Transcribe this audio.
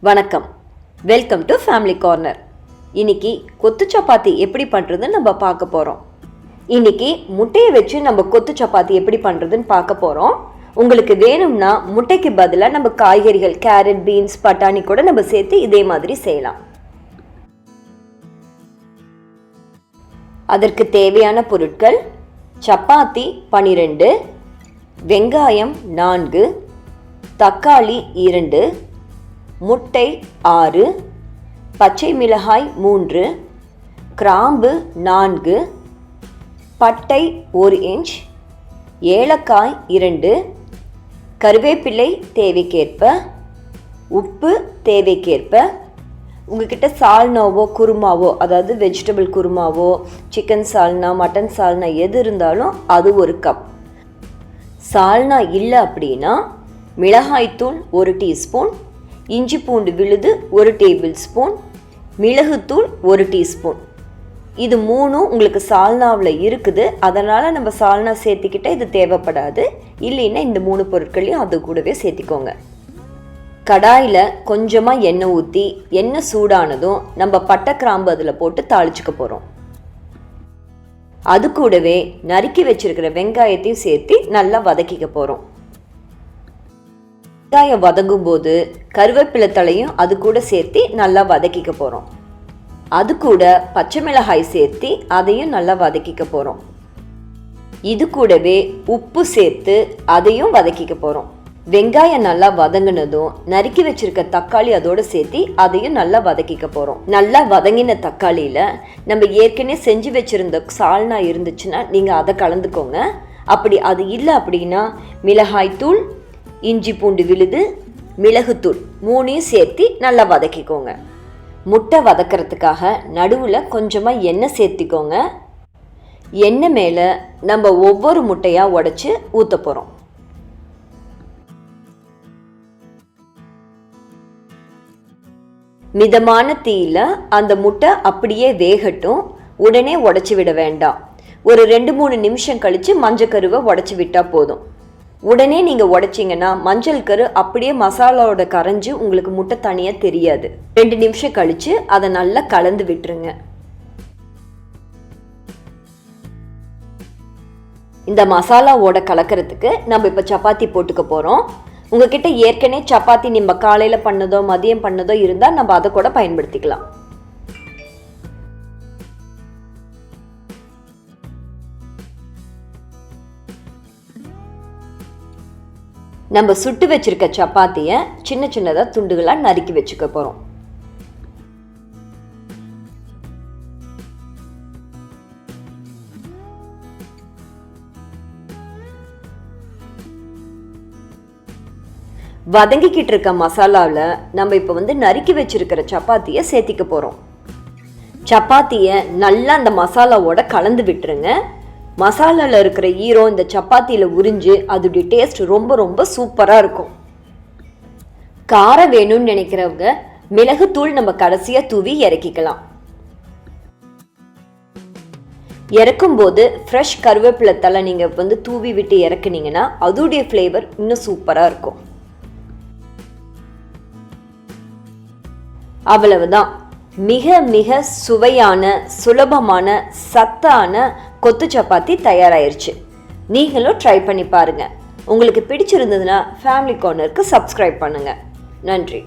வணக்கம், welcome to family corner. இன்னைக்கு கொத்து சப்பாத்தி எப்படி பண்ணுறதுன்னு நம்ம பார்க்க போகிறோம். இன்னைக்கு முட்டையை வச்சு நம்ம கொத்து சப்பாத்தி எப்படி பண்ணுறதுன்னு பார்க்க போகிறோம். உங்களுக்கு வேணும்னா முட்டைக்கு பதிலாக நம்ம காய்கறிகள், கேரட், பீன்ஸ், பட்டாணி கூட நம்ம சேர்த்து இதே மாதிரி செய்யலாம். அதற்கு தேவையான பொருட்கள்: சப்பாத்தி 12, வெங்காயம் 4, தக்காளி 2, முட்டை 6, பச்சை மிளகாய் 3, கிராம்பு 4, பட்டை 1 இன்ச், ஏலக்காய் 2, கருவேப்பிலை தேவைக்கேற்ப, உப்பு தேவைக்கேற்ப. உங்ககிட்ட சால்னாவோ குருமாவோ, அதாவது வெஜிடபிள் குருமாவோ, சிக்கன் சால்னா, மட்டன் சால்னா எது இருந்தாலும் அது 1 கப். சால்னா இல்லை அப்படின்னா மிளகாய்த்தூள் 1 டீஸ்பூன், இஞ்சி பூண்டு விழுது 1 டேபிள் ஸ்பூன், மிளகுத்தூள் 1 டீஸ்பூன். இது 3 உங்களுக்கு சால்னாவில் இருக்குது, அதனால் நம்ம சால்னா சேர்த்திக்கிட்டால் இது தேவைப்படாது. இல்லைன்னா இந்த 3 பொருட்களையும் அது கூடவே சேர்த்திக்கோங்க. கடாயில் கொஞ்சமாக எண்ணெய் ஊற்றி, எண்ணெய் சூடானதும் நம்ம பட்டை கிராம்பு அதில் போட்டு தாளிச்சுக்க போகிறோம். அது கூடவே நறுக்கி வச்சிருக்கிற வெங்காயத்தையும் சேர்த்து நல்லா வதக்கிக்க போகிறோம். வெங்காயம் வதங்கும் போது கருவேப்பிலை தலையும் அது கூட சேர்த்து நல்லா வதக்கிக்க போகிறோம். அது கூட பச்சை மிளகாய் சேர்த்து அதையும் நல்லா வதக்கிக்க போகிறோம். இது கூடவே உப்பு சேர்த்து அதையும் வதக்கிக்க போகிறோம். வெங்காயம் நல்லா வதங்கினதும் நறுக்கி வச்சிருக்க தக்காளி அதோடு சேர்த்து அதையும் நல்லா வதக்கிக்க போகிறோம். நல்லா வதங்கின தக்காளியில் நம்ம ஏற்கனவே செஞ்சு வச்சுருந்த சால்னா இருந்துச்சுன்னா நீங்கள் அதை கலந்துக்கோங்க. அப்படி அது இல்லை அப்படின்னா மிளகாய்த்தூள், இஞ்சி பூண்டு விழுது, மிளகுத்தூள் 3ஐயும் சேர்த்து நல்லா வதக்கிக்கோங்க. முட்டை வதக்கிறதுக்காக நடுவில் கொஞ்சமாக எண்ணெய் சேர்த்திக்கோங்க. எண்ணெய் மேலே நம்ம ஒவ்வொரு முட்டையாக உடைச்சி ஊற்ற போகிறோம். மிதமான தீயில அந்த முட்டை அப்படியே வேகட்டும். உடனே உடைச்சி விட வேண்டாம். ஒரு 2-3 நிமிஷம் கழித்து மஞ்சக்கருவை உடைச்சி விட்டால் போதும். உடனே நீங்கள் உடைச்சிங்கன்னா மஞ்சள் கரு அப்படியே மசாலாவோட கரைஞ்சி உங்களுக்கு முட்டை தனியாக தெரியாது. 2 நிமிஷம் கழித்து அதை நல்லா கலந்து விட்டுருங்க. இந்த மசாலாவோட கலக்கிறதுக்கு நம்ம இப்போ சப்பாத்தி போட்டுக்க போகிறோம். உங்ககிட்ட ஏற்கனவே சப்பாத்தி நம்ம காலையில் பண்ணதோ மதியம் பண்ணதோ இருந்தால் நம்ம அதை கூட பயன்படுத்திக்கலாம். நம்ம சுட்டு வச்சிருக்க சப்பாத்தியை சின்ன சின்னதாக துண்டுகளாக நறுக்கி வச்சுக்க போகிறோம். வதங்கிக்கிட்டு இருக்க மசாலாவில் நம்ம இப்போ நறுக்கி வச்சிருக்கிற சப்பாத்தியை சேர்த்திக்க போகிறோம். சப்பாத்தியை நல்லா அந்த மசாலாவோட கலந்து விட்டுருங்க. மசாலாவில் இருக்கிற ஈரம் இந்த சப்பாத்தியில் உறிஞ்சு அதோடைய டேஸ்ட் ரொம்ப ரொம்ப சூப்பராக இருக்கும். காரம் வேணும்னு நினைக்கிறவங்க மிளகுத்தூள் நம்ம கடைசியாக தூவி இறக்கிக்கலாம். இறக்கும்போது ஃப்ரெஷ் கருவேப்பிலை தலை நீங்கள் தூவி விட்டு இறக்குனீங்கன்னா அதோடைய ஃப்ளேவர் இன்னும் சூப்பராக இருக்கும். அவ்வளவுதான். மிக மிக சுவையான, சுலபமான, சத்தான கொத்து சப்பாத்தி தயாராயிருச்சு. நீங்களும் ட்ரை பண்ணி பாருங்க. உங்களுக்கு பிடிச்சிருந்ததுன்னா ஃபேமிலி கார்னருக்கு சப்ஸ்கிரைப் பண்ணுங்க. நன்றி.